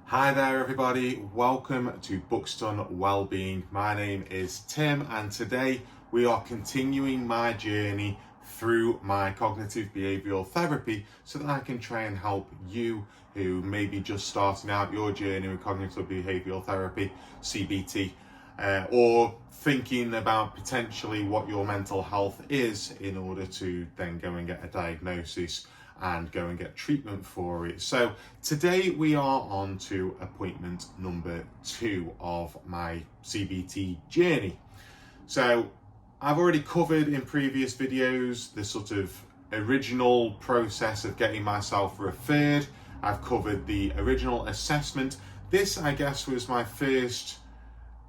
Hi there everybody, welcome to Buxton Wellbeing. My name is Tim and today we are continuing my journey through my cognitive behavioural therapy so that I can try and help you who may be just starting out your journey with cognitive behavioural therapy, CBT, or thinking about potentially what your mental health is in order to then go and get a diagnosis and go and get treatment for it. So today we are on to appointment number 2 of my CBT journey. So I've already covered in previous videos the sort of original process of getting myself referred. I've covered the original assessment. This, I guess, was my first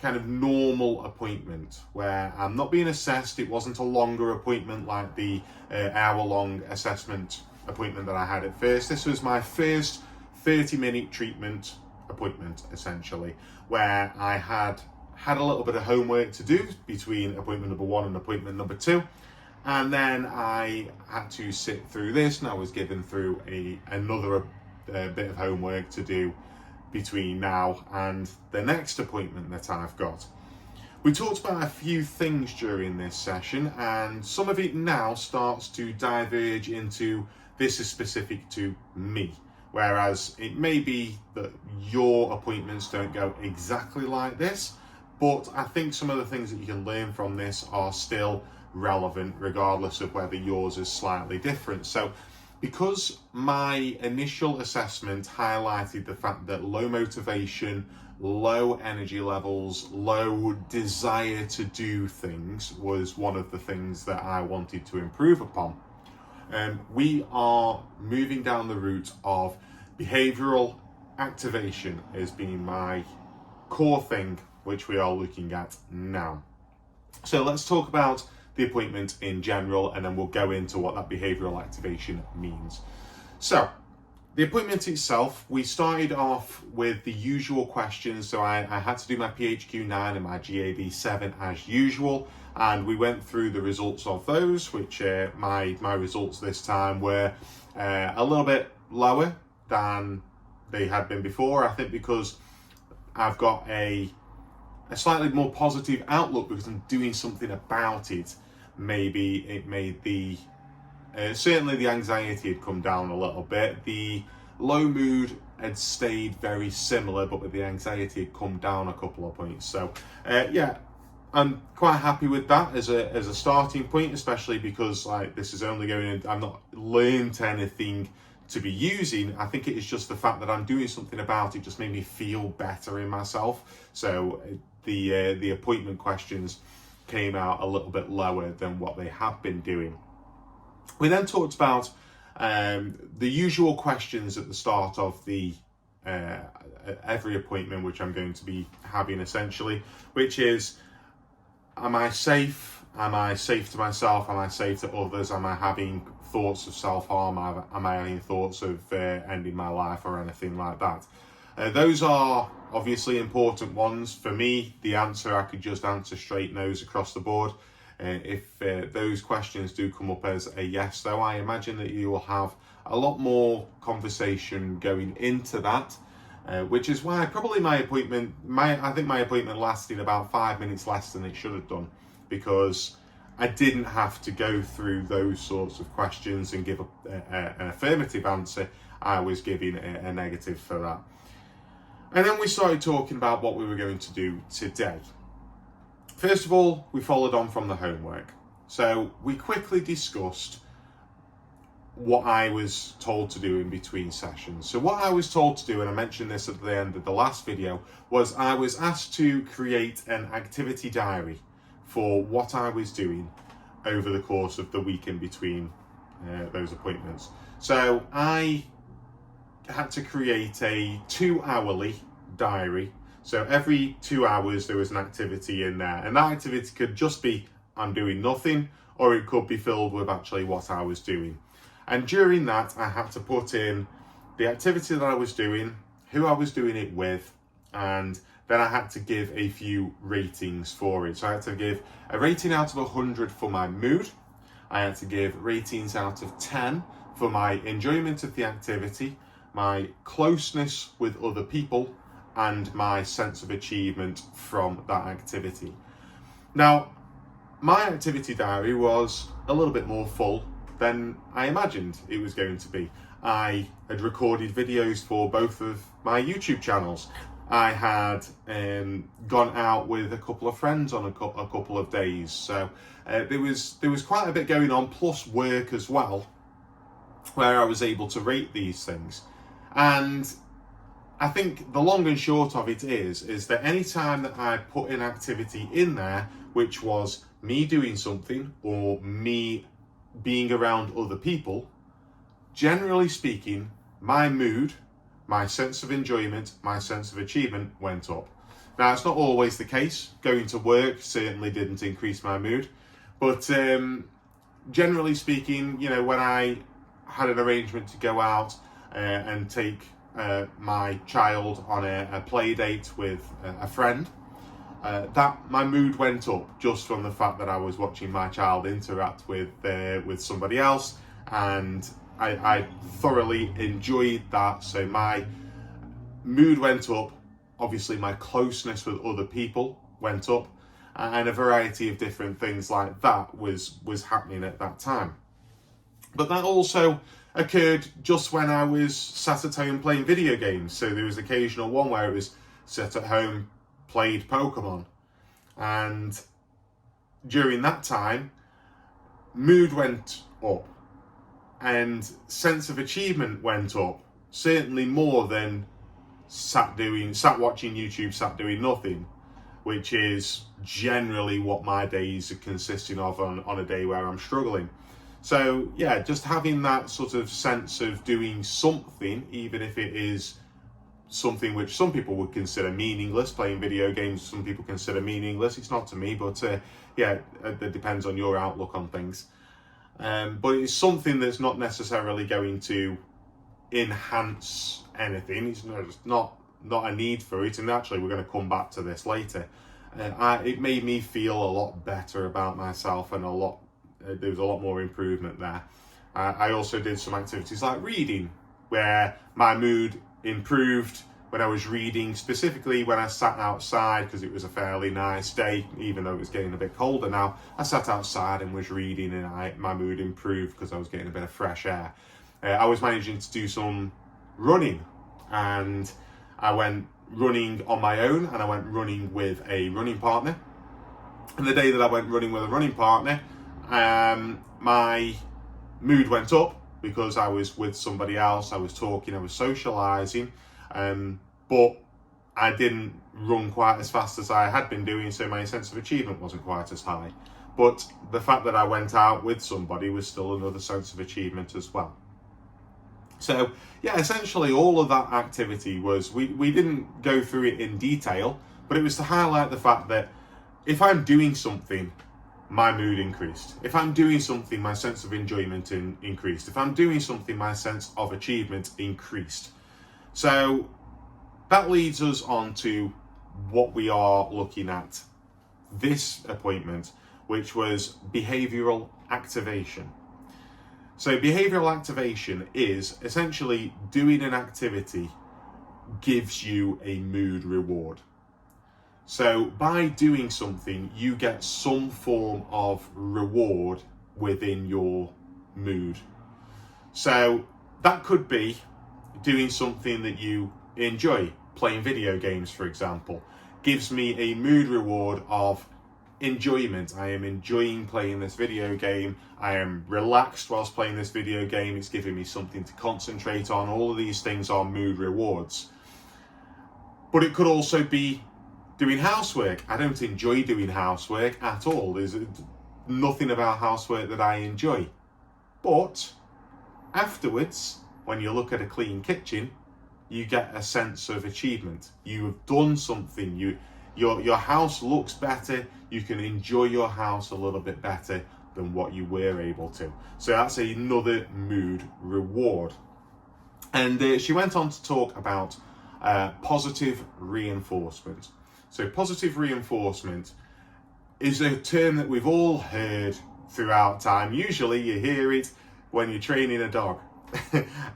kind of normal appointment where I'm not being assessed. It wasn't a longer appointment like the hour-long assessment appointment that I had at first. This was my first 30-minute treatment appointment, essentially, where I had a little bit of homework to do between appointment number 1 and appointment number 2, and then I had to sit through this, and I was given through another bit of homework to do between now and the next appointment that I've got. We talked about a few things during this session, and some of it now starts to diverge into this is specific to me, whereas it may be that your appointments don't go exactly like this, but I think some of the things that you can learn from this are still relevant regardless of whether yours is slightly different. So because my initial assessment highlighted the fact that low motivation, low energy levels, low desire to do things was one of the things that I wanted to improve upon, we are moving down the route of behavioural activation as being my core thing, which we are looking at now. So let's talk about the appointment in general, and then we'll go into what that behavioural activation means. So the appointment itself, we started off with the usual questions. So I had to do my PHQ-9 and my GAD-7 as usual, and we went through the results of those, which my results this time were a little bit lower than they had been before. I think because I've got a slightly more positive outlook because I'm doing something about it. Maybe it made the certainly the anxiety had come down a little bit. The low mood had stayed very similar, but with the anxiety had come down a couple of points. So yeah, I'm quite happy with that as a starting point, especially because like this is only going in, I'm not learned anything to be using. I think it is just the fact that I'm doing something about it just made me feel better in myself. So the appointment questions came out a little bit lower than what they have been doing. We then talked about the usual questions at the start of the every appointment, which I'm going to be having essentially, which is, am I safe? Am I safe to myself? Am I safe to others? Am I having thoughts of self-harm? Am I having thoughts of ending my life or anything like that? Those are obviously important ones. For me, the answer, I could just answer straight no's across the board. If those questions do come up as a yes, though, I imagine that you will have a lot more conversation going into that, which is why probably I think my appointment lasted about 5 minutes less than it should have done, because I didn't have to go through those sorts of questions and give an affirmative answer. I was giving a negative for that. And then we started talking about what we were going to do today. First of all, we followed on from the homework. So we quickly discussed what I was told to do in between sessions. So what I was told to do, and I mentioned this at the end of the last video, was I was asked to create an activity diary for what I was doing over the course of the week in between those appointments. So I had to create a 2-hourly diary. So every 2 hours there was an activity in there, and that activity could just be I'm doing nothing, or it could be filled with actually what I was doing. And during that, I had to put in the activity that I was doing, who I was doing it with, and then I had to give a few ratings for it. So I had to give a rating out of 100 for my mood. I had to give ratings out of 10 for my enjoyment of the activity, my closeness with other people and my sense of achievement from that activity. Now, my activity diary was a little bit more full than I imagined it was going to be. I had recorded videos for both of my YouTube channels. I had gone out with a couple of friends on a couple of days. So there was quite a bit going on, plus work as well, where I was able to rate these things. And I think the long and short of it is that any time that I put an activity in there, which was me doing something or me being around other people, generally speaking, my mood, my sense of enjoyment, my sense of achievement went up. Now, it's not always the case. Going to work certainly didn't increase my mood. But generally speaking, you know, when I had an arrangement to go out and take my child on a play date with a friend, that my mood went up just from the fact that I was watching my child interact with somebody else, and I thoroughly enjoyed that. So my mood went up. Obviously, my closeness with other people went up, and a variety of different things like that was happening at that time. But that also occurred just when I was sat at home playing video games. So there was occasional one where it was sat at home, played Pokemon, and during that time, mood went up and sense of achievement went up, certainly more than sat watching YouTube, sat doing nothing, which is generally what my days are consisting of on a day where I'm struggling. So yeah, just having that sort of sense of doing something, even if it is something which some people would consider meaningless. Playing video games, some people consider meaningless. It's not to me, but yeah, it depends on your outlook on things. But it's something that's not necessarily going to enhance anything. It's not a need for it. And actually, we're going to come back to this later. It made me feel a lot better about myself, and there was a lot more improvement there. I also did some activities like reading, where my mood improved when I was reading, specifically when I sat outside, because it was a fairly nice day, even though it was getting a bit colder now. I sat outside and was reading, and my mood improved because I was getting a bit of fresh air. I was managing to do some running, and I went running on my own, and I went running with a running partner. And the day that I went running with a running partner, my mood went up because I was with somebody else, I was talking, I was socialising, but I didn't run quite as fast as I had been doing, so my sense of achievement wasn't quite as high. But the fact that I went out with somebody was still another sense of achievement as well. So yeah, essentially all of that activity was, we didn't go through it in detail, but it was to highlight the fact that if I'm doing something, my mood increased. If I'm doing something, my sense of enjoyment increased. If I'm doing something, my sense of achievement increased. So that leads us on to what we are looking at this appointment, which was behavioral activation. So behavioral activation is essentially doing an activity gives you a mood reward. So by doing something, you get some form of reward within your mood. So that could be doing something that you enjoy. Playing video games, for example, gives me a mood reward of enjoyment. I am enjoying playing this video game. I am relaxed whilst playing this video game. It's giving me something to concentrate on. All of these things are mood rewards. But it could also be doing housework. I don't enjoy doing housework at all. There's nothing about housework that I enjoy. But afterwards, when you look at a clean kitchen, you get a sense of achievement. You have done something. Your house looks better. You can enjoy your house a little bit better than what you were able to. So that's another mood reward. And she went on to talk about positive reinforcement. So positive reinforcement is a term that we've all heard throughout time. Usually you hear it when you're training a dog.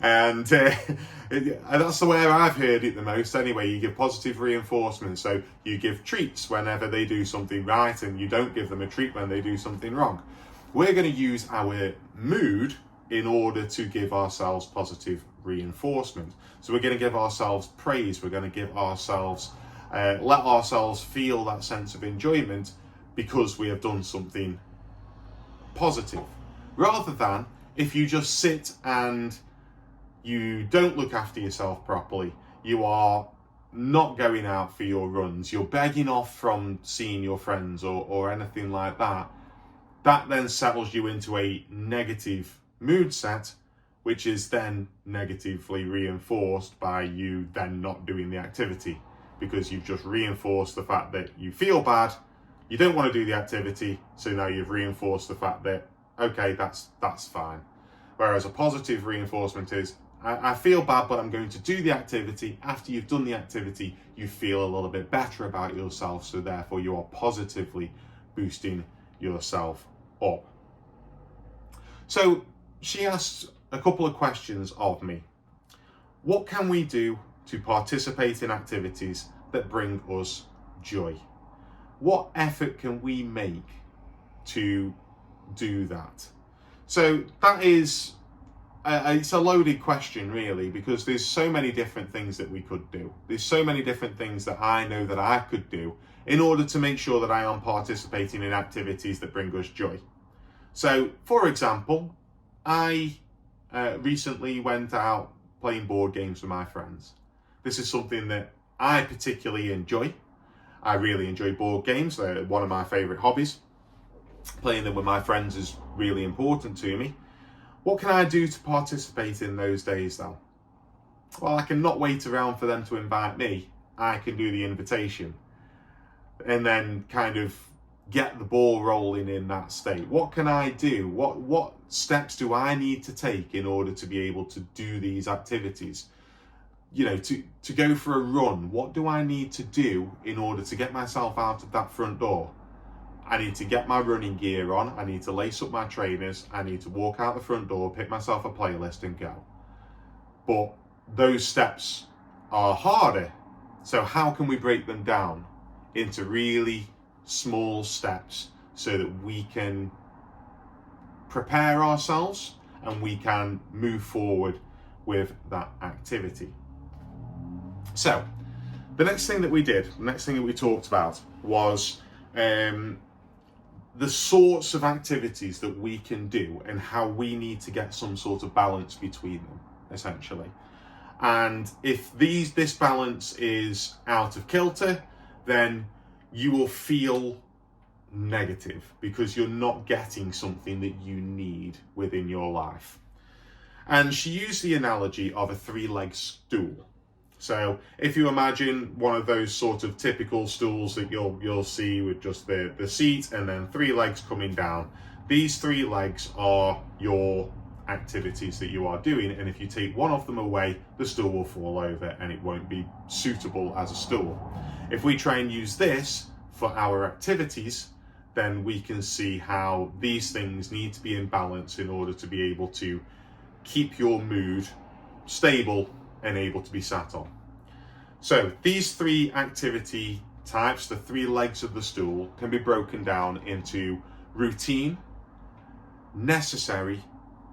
and that's the way I've heard it the most anyway. You give positive reinforcement, so you give treats whenever they do something right, and you don't give them a treat when they do something wrong. We're going to use our mood in order to give ourselves positive reinforcement. So we're going to give ourselves praise, we're going to give ourselves let ourselves feel that sense of enjoyment because we have done something positive, rather than if you just sit and you don't look after yourself properly, you are not going out for your runs, you're begging off from seeing your friends or anything like that, that then settles you into a negative mood set, which is then negatively reinforced by you then not doing the activity, because you've just reinforced the fact that you feel bad, you don't want to do the activity, so now you've reinforced the fact that, okay, that's fine. Whereas a positive reinforcement is, I feel bad, but I'm going to do the activity. After you've done the activity, you feel a little bit better about yourself, so therefore you are positively boosting yourself up. So she asked a couple of questions of me. What can we do to participate in activities that bring us joy? What effort can we make to do that? So that is, it's a loaded question really, because there's so many different things that we could do. There's so many different things that I know that I could do in order to make sure that I am participating in activities that bring us joy. So, for example, I recently went out playing board games with my friends. This is something that I particularly enjoy. I really enjoy board games. They're one of my favourite hobbies. Playing them with my friends is really important to me. What can I do to participate in those days though? Well, I can not wait around for them to invite me. I can do the invitation and then kind of get the ball rolling in that state. What can I do? What steps do I need to take in order to be able to do these activities? You know, to go for a run, what do I need to do in order to get myself out of that front door? I need to get my running gear on, I need to lace up my trainers, I need to walk out the front door, pick myself a playlist and go. But those steps are harder. So how can we break them down into really small steps so that we can prepare ourselves and we can move forward with that activity? So the next thing that we did, the next thing that we talked about was the sorts of activities that we can do and how we need to get some sort of balance between them, essentially. And if this balance is out of kilter, then you will feel negative because you're not getting something that you need within your life. And she used the analogy of a three-legged stool. So if you imagine one of those sort of typical stools that you'll see with just the seat and then three legs coming down, these three legs are your activities that you are doing, and if you take one of them away, the stool will fall over and it won't be suitable as a stool. If we try and use this for our activities, then we can see how these things need to be in balance in order to be able to keep your mood stable and able to be sat on. So these three activity types, the three legs of the stool, can be broken down into routine, necessary,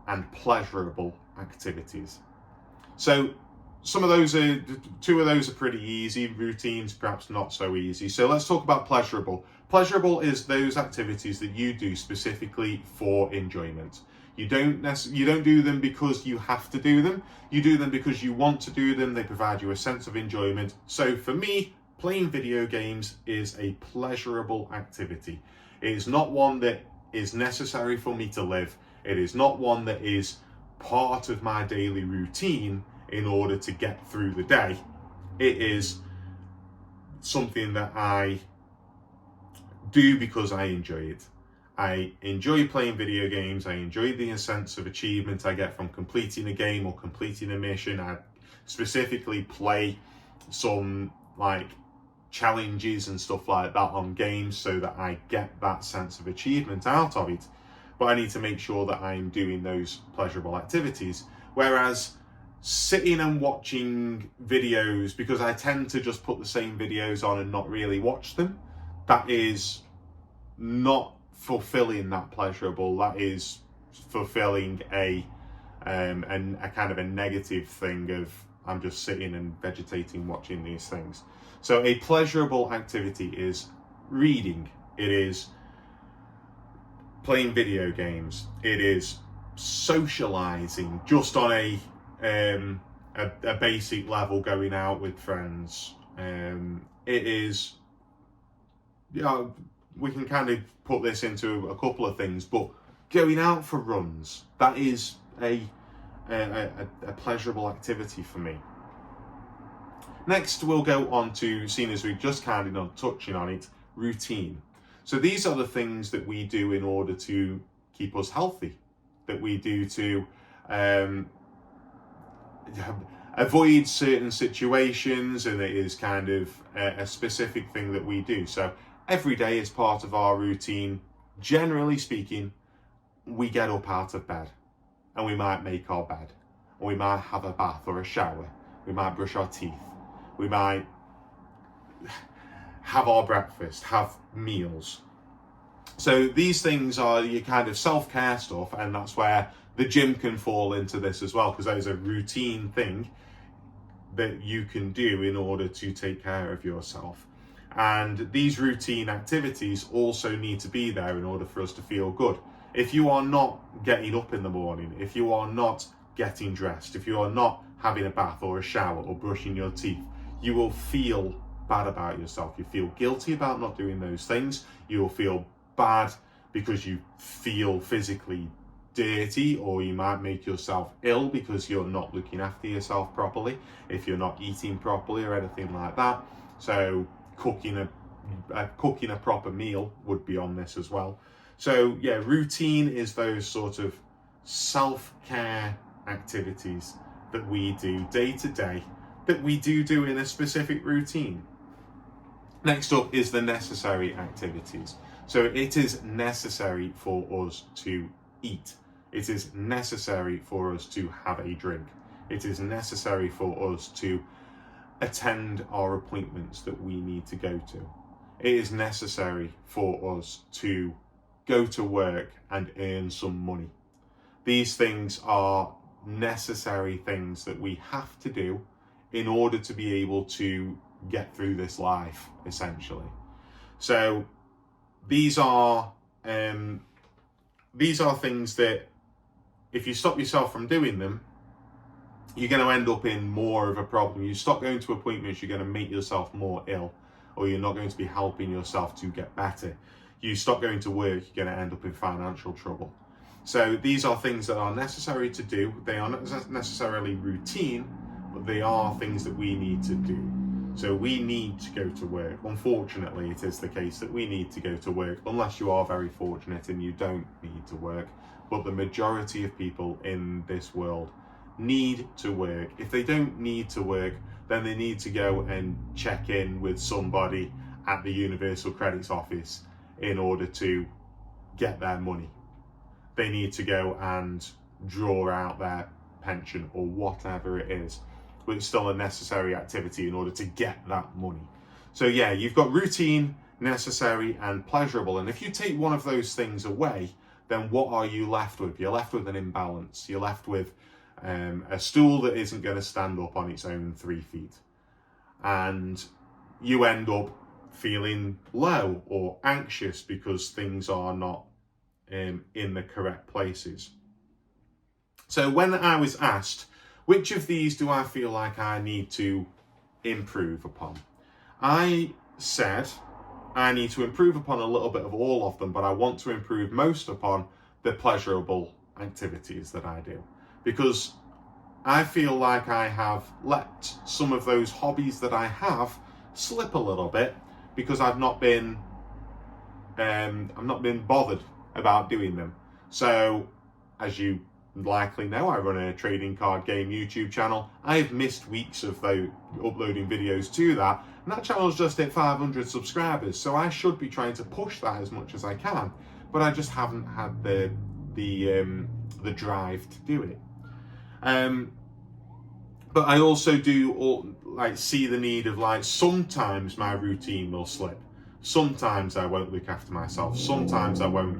and pleasurable activities. So two of those are pretty easy, routines perhaps not so easy. So let's talk about pleasurable. Pleasurable is those activities that you do specifically for enjoyment. You don't do them because you have to do them. You do them because you want to do them. They provide you a sense of enjoyment. So for me, playing video games is a pleasurable activity. It is not one that is necessary for me to live. It is not one that is part of my daily routine in order to get through the day. It is something that I do because I enjoy it. I enjoy playing video games. I enjoy the sense of achievement I get from completing a game or completing a mission. I specifically play some like challenges and stuff like that on games so that I get that sense of achievement out of it. But I need to make sure that I'm doing those pleasurable activities, Whereas sitting and watching videos, because I tend to just put the same videos on and not really watch them, that is not fulfilling that pleasurable. That is fulfilling a kind of a negative thing of I'm just sitting and vegetating watching these things. So a pleasurable activity is reading, it is playing video games, it is socializing just on a basic level, going out with friends. It is, you know, we can kind of put this into a couple of things, but going out for runs, that is a pleasurable activity for me. Next, we'll go on to, seeing as we've just kind of touching on it, routine. So these are the things that we do in order to keep us healthy, that we do to avoid certain situations, and it is kind of a specific thing that we do. So every day is part of our routine. Generally speaking, we get up out of bed and we might make our bed, or we might have a bath or a shower, we might brush our teeth, we might have our breakfast, have meals. So these things are your kind of self-care stuff, and that's where the gym can fall into this as well, because that is a routine thing that you can do in order to take care of yourself. And these routine activities also need to be there in order for us to feel good. If you are not getting up in the morning, if you are not getting dressed, if you are not having a bath or a shower or brushing your teeth, you will feel bad about yourself. You feel guilty about not doing those things. You will feel bad because you feel physically dirty, or you might make yourself ill because you're not looking after yourself properly, if you're not eating properly or anything like that. So cooking a proper meal would be on this as well. So yeah, routine is those sort of self-care activities that we do day to day, that we do in a specific routine. Next up is the necessary activities. So it is necessary for us to eat. It is necessary for us to have a drink. It is necessary for us to attend our appointments that we need to go to. It is necessary for us to go to work and earn some money. These things are necessary things that we have to do in order to be able to get through this life, essentially. So these are things that if you stop yourself from doing them, you're going to end up in more of a problem. You stop going to appointments, you're going to make yourself more ill, or you're not going to be helping yourself to get better. You stop going to work, you're going to end up in financial trouble. So these are things that are necessary to do. They are not necessarily routine, but they are things that we need to do. So we need to go to work. Unfortunately, it is the case that we need to go to work, unless you are very fortunate and you don't need to work. But the majority of people in this world need to work. If they don't need to work, then they need to go and check in with somebody at the Universal Credits office in order to get their money. They need to go and draw out their pension or whatever it is, but it's still a necessary activity in order to get that money. So yeah, you've got routine, necessary, and pleasurable. And if you take one of those things away, then what are you left with? You're left with an imbalance. You're left with a stool that isn't going to stand up on its own 3 feet. And you end up feeling low or anxious because things are not in the correct places. So when I was asked, which of these do I feel like I need to improve upon? I said I need to improve upon a little bit of all of them, but I want to improve most upon the pleasurable activities that I do, because I feel like I have let some of those hobbies that I have slip a little bit because I've not been bothered about doing them. So, as you likely know, I run a trading card game YouTube channel. I've missed weeks of uploading videos to that, and that channel's just hit 500 subscribers, so I should be trying to push that as much as I can, but I just haven't had the drive to do it. But I also do see the need of sometimes my routine will slip. Sometimes I won't look after myself. Sometimes I won't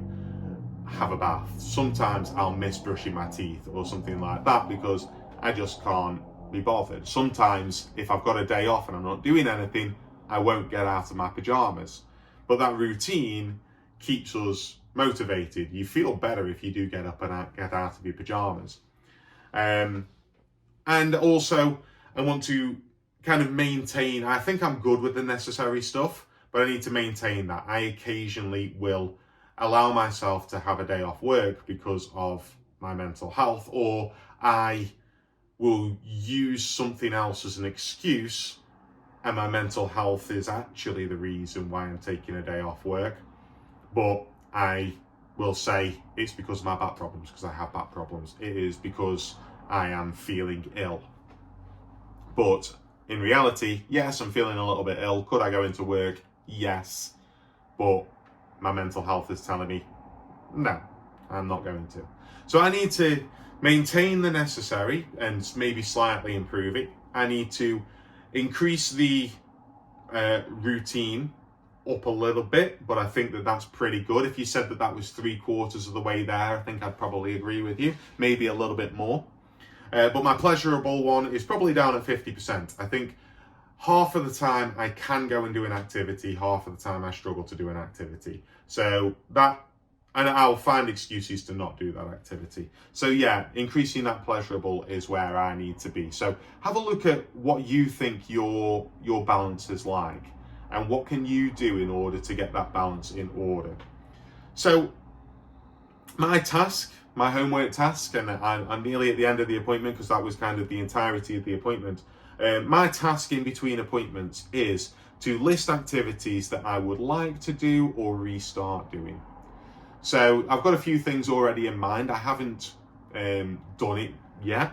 have a bath. Sometimes I'll miss brushing my teeth or something like that because I just can't be bothered. Sometimes if I've got a day off and I'm not doing anything, I won't get out of my pajamas. But that routine keeps us motivated. You feel better if you do get up and get out of your pajamas. And also I want to kind of maintain, I think I'm good with the necessary stuff, but I need to maintain that. I occasionally will allow myself to have a day off work because of my mental health, or I will use something else as an excuse and my mental health is actually the reason why I'm taking a day off work. But I will say it's because of my back problems, because I have back problems. It is because I am feeling ill. But in reality, yes, I'm feeling a little bit ill. Could I go into work? Yes. But my mental health is telling me, no, I'm not going to. So I need to maintain the necessary and maybe slightly improve it. I need to increase the routine up a little bit, but I think that that's pretty good. If you said that was 3/4 of the way there, I think I'd probably agree with you, maybe a little bit more. But my pleasurable one is probably down at 50%. I think half of the time I can go and do an activity, half of the time I struggle to do an activity. So that, and I'll find excuses to not do that activity. So yeah, increasing that pleasurable is where I need to be. So have a look at what you think your balance is like and what can you do in order to get that balance in order. So my task, my homework task, and I'm nearly at the end of the appointment because that was kind of the entirety of the appointment. My task in between appointments is to list activities that I would like to do or restart doing. So I've got a few things already in mind. I haven't done it yet,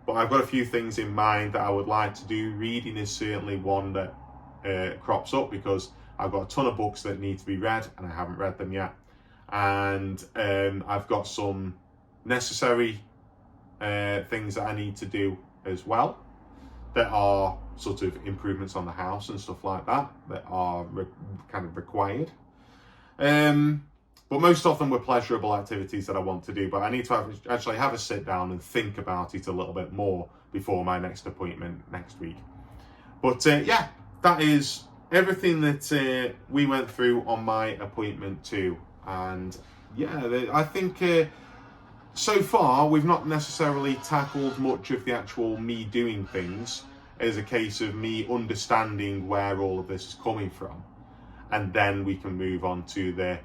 but I've got a few things in mind that I would like to do. Reading is certainly one that crops up because I've got a ton of books that need to be read and I haven't read them yet. And I've got some necessary things that I need to do as well that are sort of improvements on the house and stuff like that are kind of required. But most often were pleasurable activities that I want to do, but I need to actually have a sit down and think about it a little bit more before my next appointment next week. But yeah, that is everything that we went through on my appointment too. And yeah, I think so far we've not necessarily tackled much of the actual me doing things as a case of me understanding where all of this is coming from. And then we can move on to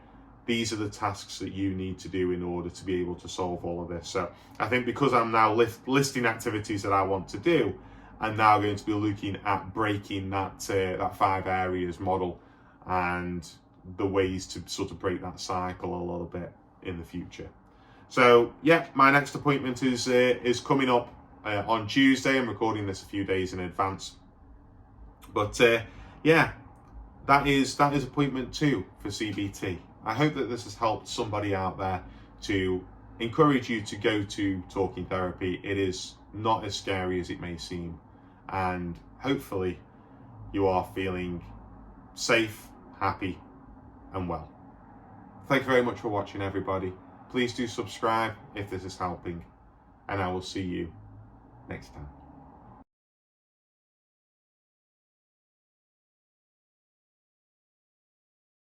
these are the tasks that you need to do in order to be able to solve all of this. So I think because I'm now listing activities that I want to do, I'm now going to be looking at breaking that 5 areas model and the ways to sort of break that cycle a little bit in the future. So yeah, my next appointment is coming up on Tuesday. I'm recording this a few days in advance. But yeah, that is appointment 2 for CBT. I hope that this has helped somebody out there to encourage you to go to talking therapy. It is not as scary as it may seem. And hopefully you are feeling safe, happy, and well. Thank you very much for watching, everybody. Please do subscribe if this is helping, and I will see you next time.